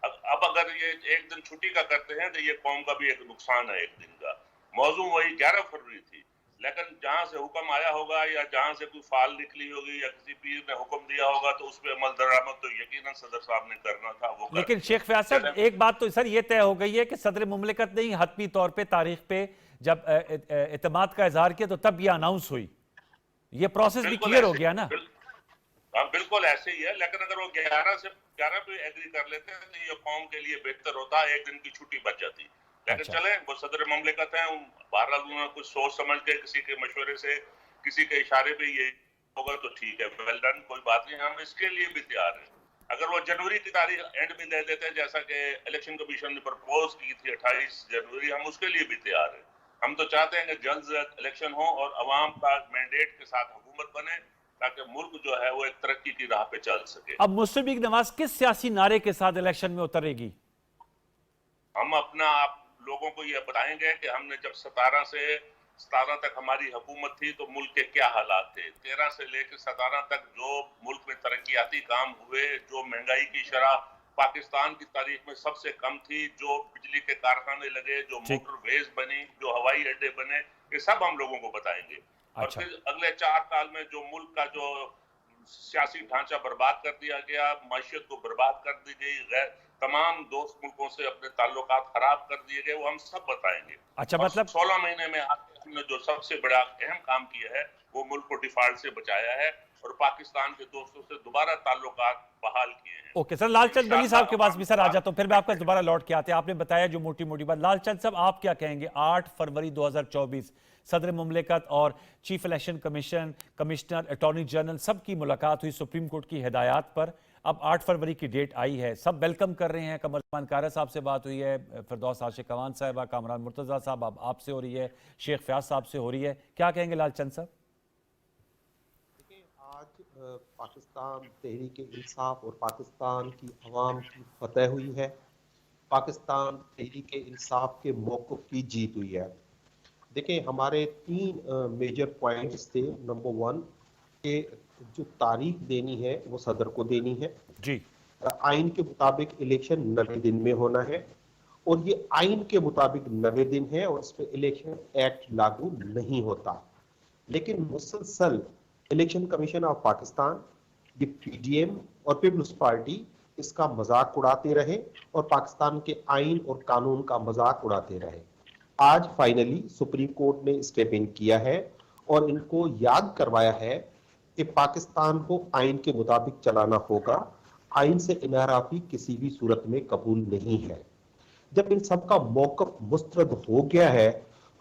अब अगर ये एक दिन छुट्टी का करते हैं तो ये कौम का भी एक नुकसान है एक दिन का। मौजूद वही 11 फरवरी थी, लेकिन जहां से हुक्म आया होगा या जहां से कोई फाल निकली होगी या किसी पीर ने हुक्म दिया होगा तो उस पर अमल दरामद तो यकीनन सदर साहब ने करना था, वो लेकिन शेख फयाज साहब, एक बात तो सर ये तय हो गई है कि सदर मुमलिकत ने ही हतमी तौर पे तारीख पे जब एतमाद का इजहार किया तो तब ये अनाउंस हुई, ये प्रोसेस भी क्लियर हो गया ना? हाँ बिल्कुल ऐसे ही है, लेकिन अगर वो 11 पे एग्री कर लेते हैं तो ये कौम के लिए बेहतर होता है, एक दिन की छुट्टी बच जाती। लेकिन चले, वो सदर मुमलिकत है, बहरहाल उन्होंने कुछ सोच समझ के किसी के मशवरे से, किसी के इशारे पे ये होगा तो ठीक है, वेल डन, कोई बात नहीं, हम इसके लिए भी तैयार हैं। अगर वो जनवरी की तारीख एंड में दे देते हैं जैसा कि इलेक्शन कमीशन ने प्रपोज की थी 28 जनवरी, हम उसके लिए भी तैयार हैं। हम तो चाहते हैं कि जल्द से जल्द इलेक्शन हो और अवाम का मैंडेट के साथ हुकूमत बने ताकि मुल्क जो है वो एक तरक्की की राह पे चल सके। अब मुस्लिम लीग नवाज किस सियासी नारे के साथ इलेक्शन में उतरेगी? हम अपना आप लोगों को ये बताएंगे कि हमने जब 17 तक हमारी हुकूमत थी तो मुल्क के क्या हालात थे, 13 से लेकर 17 तक जो मुल्क में तरक्याती काम हुए, जो महंगाई की शरह पाकिस्तान की तारीख में सबसे कम थी, जो बिजली के कारखाने लगे, जो मोटरवेज बनी, जो हवाई अड्डे बने, ये सब हम लोगों को बताएंगे। और फिर अगले 4 साल में जो मुल्क का जो सियासी ढांचा बर्बाद कर दिया गया, माशियत को बर्बाद कर दी गई, तमाम दोस्त मुल्कों से अपने ताल्लुकात खराब कर दिए गए, वो हम सब बताएंगे। अच्छा, मतलब 16 महीने में हमने जो सबसे बड़ा अहम काम किया है वो मुल्क को डिफॉल्ट से बचाया है और पाकिस्तान के दोस्तों से दोबारा ताल्लुकात बहाल किए हैं। ओके सर, लालचंद मल्ली साहब के पास भी सर आ जाता हूं, फिर मैं आपका दोबारा लौट के आते हैं। आपने बताया जो मोटी मोटी बात, लालचंद साहब आप क्या कहेंगे? 8 फरवरी 2024 सदर मुमलिकत और chief election commissioner, attorney general सबकी मुलाकात हुई सुप्रीम कोर्ट की हिदायत पर। अब 8 फरवरी की डेट आई है, सब वेलकम कर रहे हैं। कमरमान कारा साहब से बात हुई है, फिरदौस आशिक अवान साहबा, कामरान मुर्तज़ा साहब अब आपसे हो रही है, शेख फयाज साहब से हो रही है, क्या कहेंगे लालचंद साहब? देखिए, आज पाकिस्तान तहरीक इंसाफ और पाकिस्तान की अवाम की फतह हुई है, पाकिस्तान तहरीक इंसाफ के मौक़िफ़ की जीत हुई है। देखिए, हमारे 3 मेजर पॉइंट्स थे। नंबर 1 के जो तारीख देनी है वो सदर को देनी है जी। आइन के मुताबिक इलेक्शन 90 दिन में होना है और ये आइन के मुताबिक 90 दिन है और इस पर इलेक्शन एक्ट लागू नहीं होता। लेकिन मुसलसल इलेक्शन कमीशन ऑफ पाकिस्तान, ये PDM और पीपल्स पार्टी इसका मजाक उड़ाते रहे और पाकिस्तान के आइन और कानून का मजाक उड़ाते रहे। आज फाइनली सुप्रीम कोर्ट ने स्टेप इन किया है और इनको याद करवाया है कि पाकिस्तान को आइन के मुताबिक चलाना होगा, आइन से इनाराफी किसी भी सूरत में कबूल नहीं है। जब इन सब का मौकफ मुस्तरद हो गया है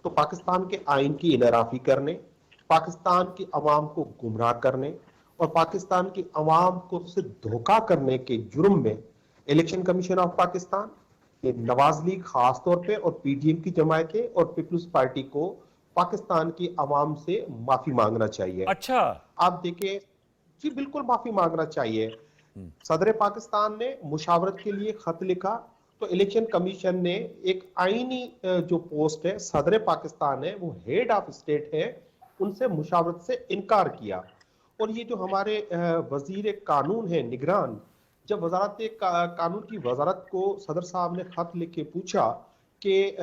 तो पाकिस्तान के आइन की इनाराफी करने, पाकिस्तान की अवाम को गुमराह करने और पाकिस्तान की अवाम को सिर्फ धोखा करने के जुर्म में इलेक्शन कमीशन ऑफ पाकिस्तान, ये नवाज लीग खास तौर पे और पीडीएम की जमायतें और पीपल्स पार्टी को पाकिस्तान की अवाम से माफी मांगना चाहिए। अच्छा, आप देखें जी, बिल्कुल माफी मांगना चाहिए। सदर पाकिस्तान ने मुशावरत के लिए खत लिखा तो इलेक्शन कमीशन ने एक आईनी जो पोस्ट है सदर पाकिस्तान है, वो हेड ऑफ स्टेट है, उनसे मुशावरत से इनकार किया। और ये जो हमारे वजीर कानून है निगरान, जब वजारत कानून की वजारत को सदर साहब ने खत लिख के पूछा कि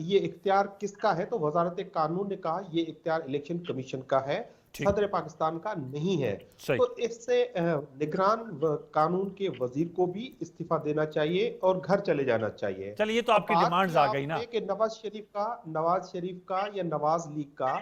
ये इख्तियार किसका है, तो वजारत कानून ने कहा ये इख्तियार इलेक्शन कमीशन का है, सदर पाकिस्तान का नहीं है। तो इससे निगरान कानून के वजीर को भी इस्तीफा देना चाहिए और घर चले जाना चाहिए। चलिए, तो आपकी डिमांड्स आ गई ना कि नवाज शरीफ का या नवाज लीग का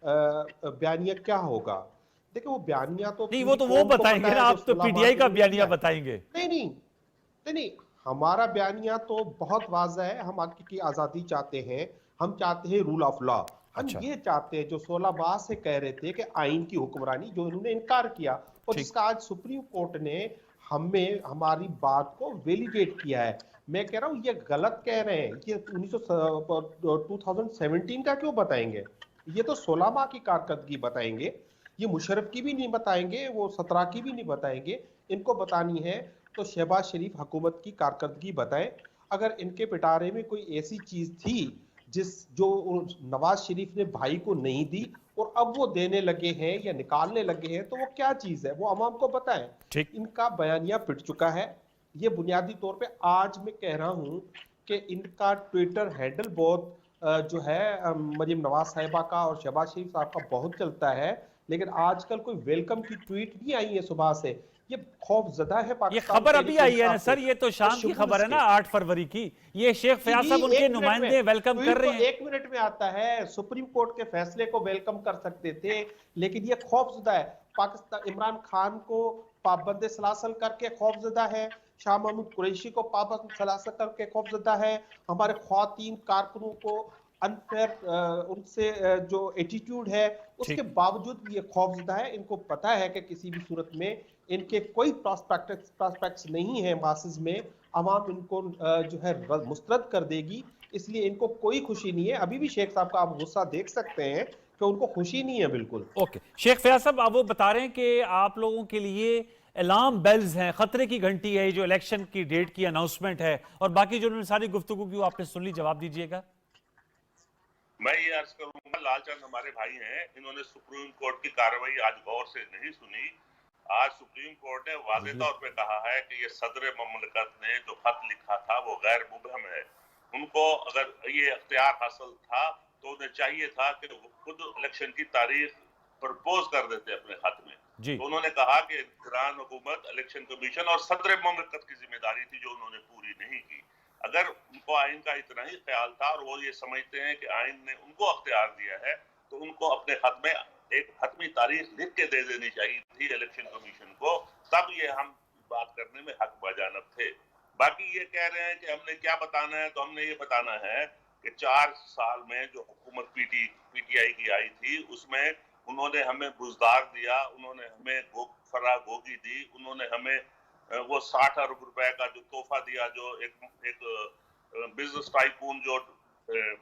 बयानिया क्या होगा। देखिए वो बयानिया तो नहीं, वो बताएंगे ना, आप तो पीटीआई का बयानिया बताएंगे। नहीं, हमारा बयानिया तो बहुत वाज़ेह है। हम की आजादी चाहते हैं, हम चाहते हैं रूल ऑफ लॉ। हम ये चाहते हैं जो 16 माह से कह रहे थे कि आइन की हुक्मरानी, जो इन्होंने इनकार किया और जिसका आज सुप्रीम कोर्ट ने हमें हमारी बात को वैलिडेट किया है। मैं कह रहा हूँ ये गलत कह रहे हैं। ये 2017 का क्यों बताएंगे? ये तो 16 माह की कारकर्दगी बताएंगे। ये मुशर्रफ की भी नहीं बताएंगे, वो 17 की भी नहीं बताएंगे। इनको बतानी है तो शहबाज शरीफ हुकूमत की कारकर्दगी बताएं। अगर इनके पिटारे में कोई ऐसी चीज थी जो नवाज शरीफ ने भाई को नहीं दी और अब वो देने लगे हैं या निकालने लगे हैं, तो वो क्या चीज है, वो अवाम को बताएं। इनका बयानिया पिट चुका है। ये बुनियादी तौर पे आज मैं कह रहा हूं कि इनका ट्विटर हैंडल बहुत जो है मरीम नवाज साहिबा का और शहबाज शरीफ साहब का बहुत चलता है, लेकिन आजकल कोई वेलकम की ट्वीट नहीं आई है सुबह से। ये खौफजदा है पाकिस्तान। ये खबर अभी आई है ना सर, ये तो शाम की खबर है ना 8 फरवरी की। ये शेख फयाज साहब उनके नुमाइंदे वेलकम कर रहे हैं। 1 मिनट में आता है। सुप्रीम कोर्ट के फैसले को वेलकम कर सकते थे, लेकिन ये खौफजदा है। पाकिस्तान इमरान खान को पाबंद सलासल करके खौफजदा है, शाह महमूद कुरैशी को पाबंद सलासल करके खौफजदा है, हमारे ख्वातीन कारकुनों को अनफेयर उनसे जो एटीट्यूड है उसके बावजूद भी ये खौफजदा है। इनको पता है कि किसी भी सूरत में इनके कोई प्रॉस्पेक्ट्स नहीं है मासेस में, अवाम इनको जो है मुस्तरद कर देगी, इसलिए इनको कोई खुशी नहीं है। अभी भी शेख साहब का आप गुस्सा देख सकते हैं कि उनको खुशी नहीं है बिल्कुल। ओके, शेख फयाज साहब आप वो बता रहे हैं कि आप लोगों के लिए अलार्म बेल्स हैं, खतरे की घंटी है, जो इलेक्शन की डेट की अनाउंसमेंट है, और बाकी जो उन्होंने सारी गुफ्तगू की वो आपने सुन ली, जवाब दीजिएगा। मैं ये अर्ज करूंगा, लालचंद हमारे भाई हैं, इन्होंने सुप्रीम कोर्ट की कार्रवाई आज गौर से नहीं सुनी। आज सुप्रीम कोर्ट ने वाज़े तौर पे कहा है कि ये सदर ममलकत ने जो खत लिखा था वो गैर मुबहम है। उनको अगर ये अख्तियार हासिल था तो उन्हें चाहिए था कि वो खुद इलेक्शन की तारीख प्रपोज कर देते अपने खत में। तो उन्होंने कहा कि निगरान हुकूमत, इलेक्शन कमीशन और सदर ममलकत की जिम्मेदारी थी जो उन्होंने पूरी नहीं की। अगर उनको आइन का इतना ही ख्याल था और वो ये समझते हैं कि आइन ने उनको अख्तियार दिया है, तो उनको अपने खत में एक हतमी तारीख लिख के दे देनी चाहिए थी इलेक्शन कमीशन को, तब ये हम बात करने में हक बजानब थे। बाकी ये कह रहे हैं कि हमने क्या बताना है, तो हमने ये बताना है कि 4 साल में जो हुकूमत पीटीआई की आई थी उसमें उन्होंने हमें बुजदार दिया, उन्होंने हमें फराह गोगी दी, उन्होंने हमें वो 60 अरब रुपए का जो तोहफा दिया, जो एक बिजनेस टाइकून, जो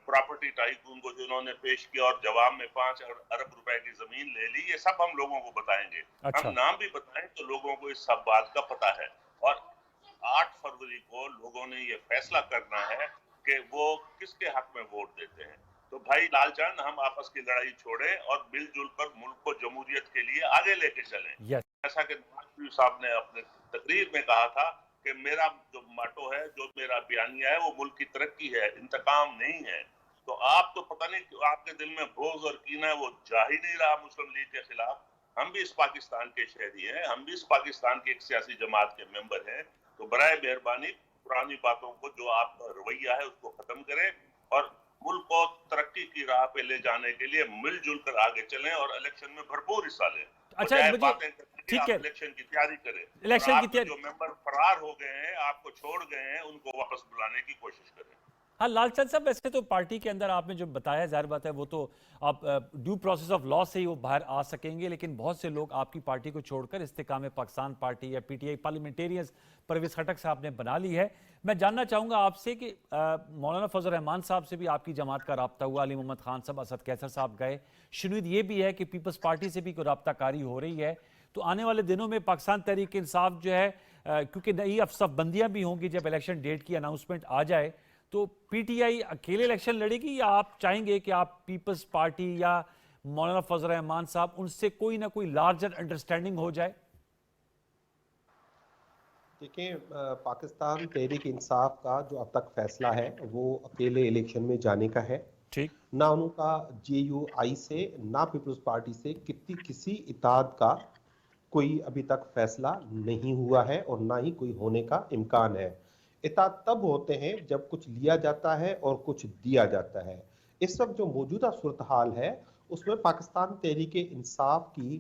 प्रॉपर्टी टाइकून को जो उन्होंने पेश किया और जवाब में 5 अरब रुपए की जमीन ले ली, ये सब हम लोगों को बताएंगे। हम नाम भी बताएं तो लोगों को इस सब बात का पता है। और 8 फरवरी को लोगों ने ये फैसला करना है कि वो किसके हक में वोट देते हैं। तो भाई लालचंद, हम आपस की लड़ाई छोड़ें और मिलजुल कर मुल्क को जमहूरियत के लिए आगे लेके चलें। जैसा कि नवाज शरीफ साहब ने अपने तकरीर में कहा था कि मेरा जो माटो है, जो मेरा बयानिया है, वो मुल्क की तरक्की है, इंतकाम नहीं है। तो आप तो पता नहीं क्यों आपके दिल में बोझ और कीना है, वो जा ही नहीं रहा मुस्लिम लीग के खिलाफ। हम भी इस पाकिस्तान के शहरी हैं, हम भी इस पाकिस्तान की एक सियासी जमात के मेंबर हैं। तो बराए मेहरबानी पुरानी बातों को, जो आपका रवैया है, उसको खत्म करें और मुल्क को तरक्की की राह पे ले जाने के लिए मिलजुल कर आगे चलें और इलेक्शन में भरपूर हिस्सा लें। अच्छा, बजाय मुझे बातें करने के ठीक आप है, इलेक्शन की तैयारी करें। इलेक्शन और की आपके तैयारी। जो मेंबर फरार हो गए हैं, आपको छोड़ गए हैं, उनको वापस बुलाने की कोशिश करें। हाँ लालचंद साहब, वैसे तो पार्टी के अंदर आपने जो बताया, जाहिर बात है वो तो आप ड्यू प्रोसेस ऑफ लॉ से ही वो बाहर आ सकेंगे, लेकिन बहुत से लोग आपकी पार्टी को छोड़कर इस्तेकाम पाकिस्तान पार्टी या पीटीआई पार्लियामेंटेरियंस परवेज खटक साहब ने बना ली है। मैं जानना चाहूँगा आपसे कि मौलाना फजल रहमान साहब से भी आपकी जमात का रब्ता हुआ, अली मोहम्मद खान साहब, असद कैसर साहब गए, शुनीद ये भी है कि पीपल्स पार्टी से भी कोई रब्ताकारी हो रही है। तो आने वाले दिनों में पाकिस्तान तहरीक इंसाफ जो है, क्योंकि नई अफसफबंदियाँ भी होंगी जब इलेक्शन डेट की अनाउंसमेंट आ जाए, तो पीटीआई अकेले इलेक्शन लड़ेगी या आप चाहेंगे कि आप पीपल्स पार्टी या मौलाना फजल रहमान साहब उनसे कोई ना कोई लार्जर अंडरस्टैंडिंग हो जाए? देखिए, पाकिस्तान तहरीक इंसाफ का जो अब तक फैसला है वो अकेले इलेक्शन में जाने का है। ठीक। ना उनका जेयूआई से, ना पीपल्स पार्टी से किसी इत्तेहाद का कोई अभी तक फैसला नहीं हुआ है और ना ही कोई होने का इम्कान है। इत्तेहाद तब होते हैं जब कुछ लिया जाता है और कुछ दिया जाता है। इस वक्त जो मौजूदा सूरत हाल है उसमें पाकिस्तान तहरीक इंसाफ की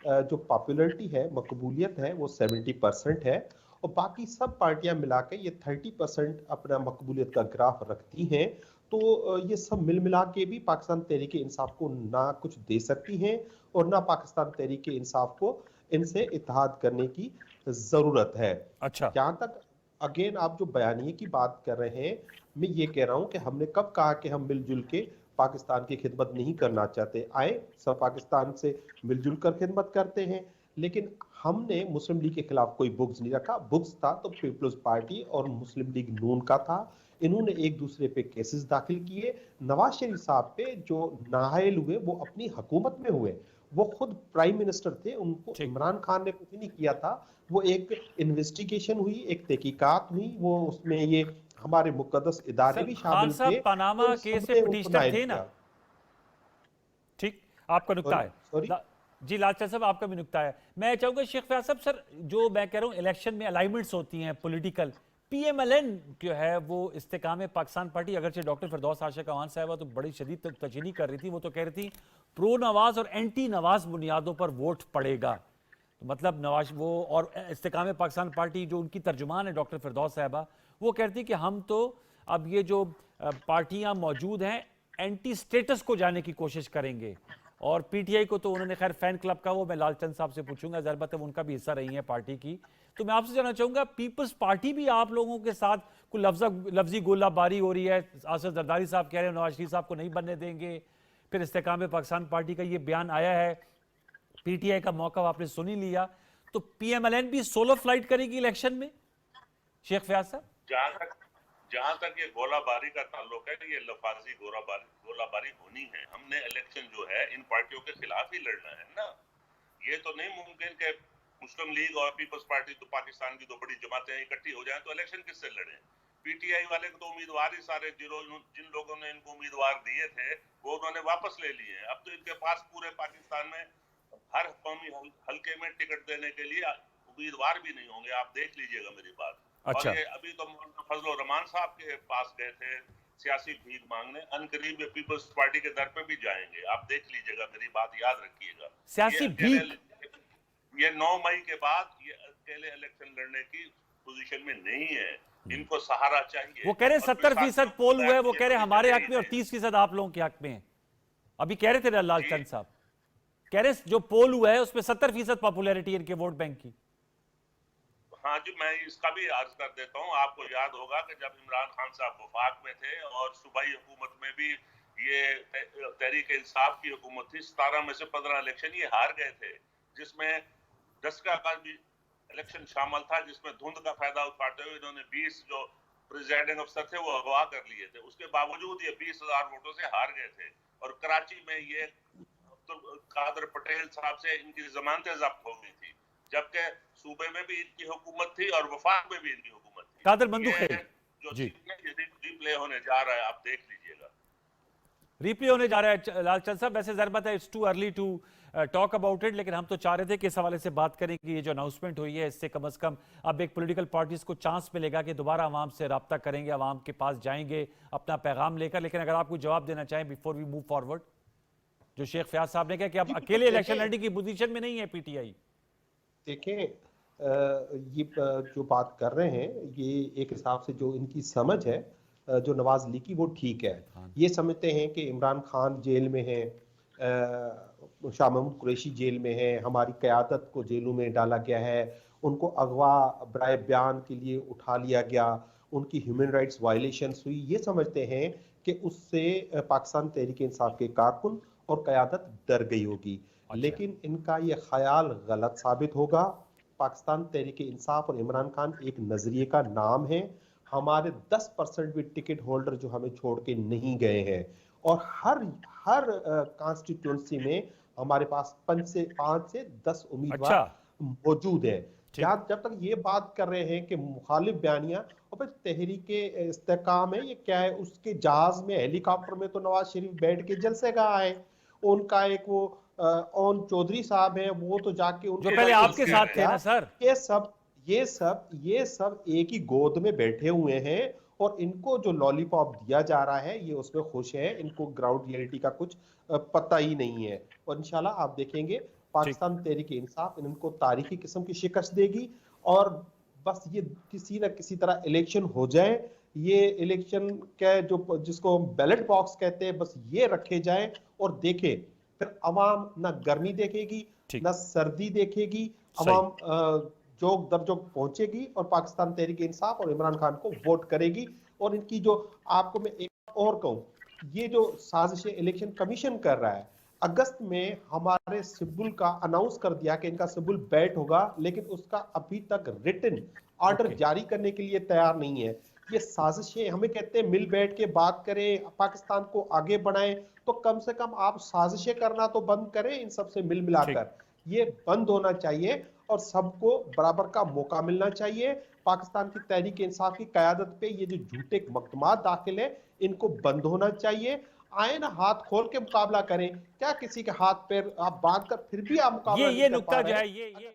जो पॉपुलैरिटी है, मकबूलियत है, वो 70% है और बाकी सब पार्टियां मिला के ये 30% अपना मकबूलियत का ग्राफ रखती हैं। तो ये सब मिल मिला के भी पाकिस्तान तहरीक इंसाफ को ना कुछ दे सकती हैं और ना पाकिस्तान तहरीक इंसाफ को इनसे इत्तेहाद करने की जरूरत है। अच्छा। जहां तक अगेन आप जो बयानिए की बात कर रहे हैं, मैं ये कह रहा हूं कि हमने कब कहा कि हम मिलजुल के पाकिस्तान की खिदमत नहीं करना चाहते। आए सब पाकिस्तान से मिलजुल कर खिदमत करते हैं, लेकिन हमने मुस्लिम लीग के खिलाफ कोई बुग्ज नहीं रखा। बुग्ज था तो पीपल्स पार्टी और मुस्लिम लीग नून का था। इन्होंने एक दूसरे पे केसेस दाखिल किए। नवाज शरीफ साहब पे जो नाहल हुए वो अपनी हुकूमत में हुए, वो खुद प्राइम मिनिस्टर थे, उनको ठीक। इमरान खान ने कुछ नहीं किया था। वो एक इन्वेस्टिगेशन हुई, एक तहकीकात हुई, वो उसमें ये हमारे मुकद्दस इदारे सर, भी खान शामिल थे। साहब पनामा तो केस सबने में उनको पिटिशनर नाइल थे ना? किया। ठीक, आपका नुक्ता है। सॉरी, जी लालचंद साहब, आपका भी नुक्ता है। मैं चाहूंगा शेख फयाज साहब, सर जो मैं कह रहा हूँ इलेक्शन में अलाइनमेंट्स होती हैं पॉलिटिकल, पीएमएलएन जो है वो इस्तेकाम पाकिस्तान पार्टी, अगरचे डॉक्टर फिरदौस आशा अवान साहब तो बड़ी शदीद तजनी कर रही थी, वो तो कह रही थी प्रो नवाज और एंटी नवाज बुनियादों पर वोट पड़ेगा। तो मतलब नवाज वो और इस्तेकाम पाकिस्तान पार्टी जो उनकी तर्जुमान है डॉक्टर फिरदौस साहबा, वो कहती कि हम तो अब ये जो पार्टियां मौजूद हैं एंटी स्टेटस को जाने की कोशिश करेंगे। और पीटीआई को तो उन्होंने खैर फैन क्लब का, वो मैं लालचंद साहब से पूछूंगा, ज़रूरत है उनका भी हिस्सा रही है पार्टी की। तो मैं आपसे जानना चाहूंगा, पीपल्स पार्टी भी आप लोगों के साथ कोई लफ्जी गोलाबारी हो रही है? आसिफ जरदारी साहब कह रहे हैं नवाज शरीफ साहब को नहीं बनने देंगे। फिर इस्तेकाम पाकिस्तान पार्टी का ये बयान आया है, पीटीआई का मौका आपने सुन ही लिया। तो पीएमएलएन भी सोलो फ्लाइट करेगी इलेक्शन में, शेख फयाज साहब? जहां तक ये गोलाबारी का ताल्लुक है, ये लफाजी गोलाबारी होनी है। हमने इलेक्शन जो है इन पार्टियों के खिलाफ ही लड़ना है ना। ये तो नहीं मुमकिन कि मुस्लिम लीग और पीपल्स पार्टी, तो पाकिस्तान की दो बड़ी जमातें इकट्ठी हो जाएं तो इलेक्शन किससे लड़ें? पीटीआई वाले को तो उम्मीदवार ही सारे, जिन लोगों ने इनको उम्मीदवार दिए थे वो उन्होंने वापस ले लिए हैं। अब तो इनके पास पूरे पाकिस्तान में हर कौमी हल्के में टिकट देने के लिए उम्मीदवार भी नहीं होंगे। आप देख लीजिएगा मेरी बात। अच्छा। और ये अभी तो फजल रहमान साहब के पास गए थे सियासी भीख मांगने, अनकरीब पीपल्स पार्टी के दर पे भी जाएंगे। आप देख लीजिएगा, मेरी बात याद रखिएगा। सियासी भीख? ये 9 मई के बाद ये अकेले इलेक्शन लड़ने की पोजीशन में नहीं है। इनको सहारा चाहिए। वो कह रहे 70% पोल हुआ है, वो कह रहे हमारे हक में और 30% आप लोगों के हक में है। अभी कह रहे थे लालचंद साहब, कह रहे जो पोल हुआ है उसमें 70% पॉपुलैरिटी इनके वोट बैंक की। हाँ जी, मैं इसका भी अर्ज कर देता हूँ। आपको याद होगा कि जब इमरान खान साहब वफाक में थे और सूबाई हुकूमत में भी ये तहरीक इंसाफ की हुकूमत थी, 17 में से 15 इलेक्शन ये हार गए थे, जिसमें डस्का का भी इलेक्शन शामिल था, जिसमें धुंध का फायदा उठाते हुए इन्होंने 20 जो प्रिजाइडिंग अफसर थे वो अगवा कर लिए थे। उसके बावजूद ये 20,000 वोटों से हार गए थे। और कराची में ये कादर पटेल साहब से इनकी जमानतें जब्त हो गई थी, जबकि सूबे में भी इनकी हुकूमत थी और वफाक में भी इनकी हुकूमत थी। कादर बंदूक है जो जी रिप्ले होने जा रहा है, आप देख लीजिएगा। रिप्ले होने जा रहा है लालचंद साहब। वैसे ज़ाहिर बात है it's too early to talk about it, लेकिन हम तो चाह रहे थे कि इस हवाले से बात करें कि ये जो अनाउंसमेंट हुई है इससे कम से कम अब एक पॉलिटिकल पार्टीज को चांस मिलेगा कि दोबारा आवाम से रब्ता करेंगे, आवाम के पास जाएंगे अपना पैगाम लेकर। लेकिन अगर आप कोई जवाब देना चाहें बिफोर वी मूव फॉरवर्ड, जो शेख फयाज साहब ने कहा कि अब अकेले इलेक्शन लड़ने की पोजीशन में नहीं है पीटीआई। देखें, ये जो बात कर रहे हैं ये एक हिसाब से जो इनकी समझ है जो नवाज लीग की वो ठीक है। ये समझते हैं कि इमरान खान जेल में है, शाह महमूद कुरैशी जेल में है, हमारी क़यादत को जेलों में डाला गया है, उनको अगवा बराए बयान के लिए उठा लिया गया, उनकी ह्यूमन राइट्स वायलेशंस हुई। ये समझते हैं कि उससे पाकिस्तान तहरीक इंसाफ के कारकुन और क़यादत डर गई होगी। लेकिन इनका ये ख्याल गलत साबित होगा। पाकिस्तान तहरीक इंसाफ और इमरान खान एक नजरिए का नाम है। हमारे 10% भी टिकट होल्डर जो हमें छोड़ के नहीं गए हैं, और हर कॉन्स्टिट्यूंसी में हमारे पास 5 से 10 उम्मीदवार मौजूद है। जब तक ये बात कर रहे हैं कि मुखालिफ बयानियां, और फिर तहरीक इस्तेकाम है, ये क्या है, उसके जहाज में हेलीकॉप्टर में तो नवाज शरीफ बैठ के जलसे का आए। उनका एक वो ओन चौधरी साहब है, वो तो जाके जो पहले आपके साथ थे ना सर, ये सब एक ही गोद में बैठे हुए हैं, और इनको जो लॉलीपॉप दिया जा रहा है ये उसमें खुश है। इनको ग्राउंड रियलिटी का कुछ पता ही नहीं है। और इंशाल्लाह आप देखेंगे पाकिस्तान तहरीक इंसाफ इनको तारीखी किस्म की शिकस्त देगी, और बस ये किसी न किसी तरह इलेक्शन हो जाए। ये इलेक्शन के जो जिसको बैलेट बॉक्स कहते हैं, बस ये रखे जाए और देखे, फिर अवाम ना गर्मी देखेगी ना सर्दी देखेगी, अवाम जोक दर जोक पहुंचेगी और पाकिस्तान तहरीक इंसाफ और इमरान खान को वोट करेगी। और इनकी जो, आपको मैं एक और कहूं, ये जो साजिशें इलेक्शन कमीशन कर रहा है, अगस्त में हमारे सिबुल का अनाउंस कर दिया कि इनका सिबुल बैट होगा, लेकिन उसका अभी तक रिटन ऑर्डर जारी करने के लिए तैयार नहीं है। ये साजिशें, हमें कहते हैं मिल बैठ के बात करें, पाकिस्तान को आगे बढ़ाएं, तो कम से कम आप साजिशें करना तो बंद करें। इन सबसे मिल मिलाकर ये बंद होना चाहिए और सबको बराबर का मौका मिलना चाहिए। पाकिस्तान की तहरीक इंसाफ की क़यादत पे ये जो झूठे मकदमात दाखिल है, इनको बंद होना चाहिए। आए ना, हाथ खोल के मुकाबला करें। क्या किसी के हाथ पैर आप बांध कर फिर भी आप मुकाबला ये नुक्ता जो है ये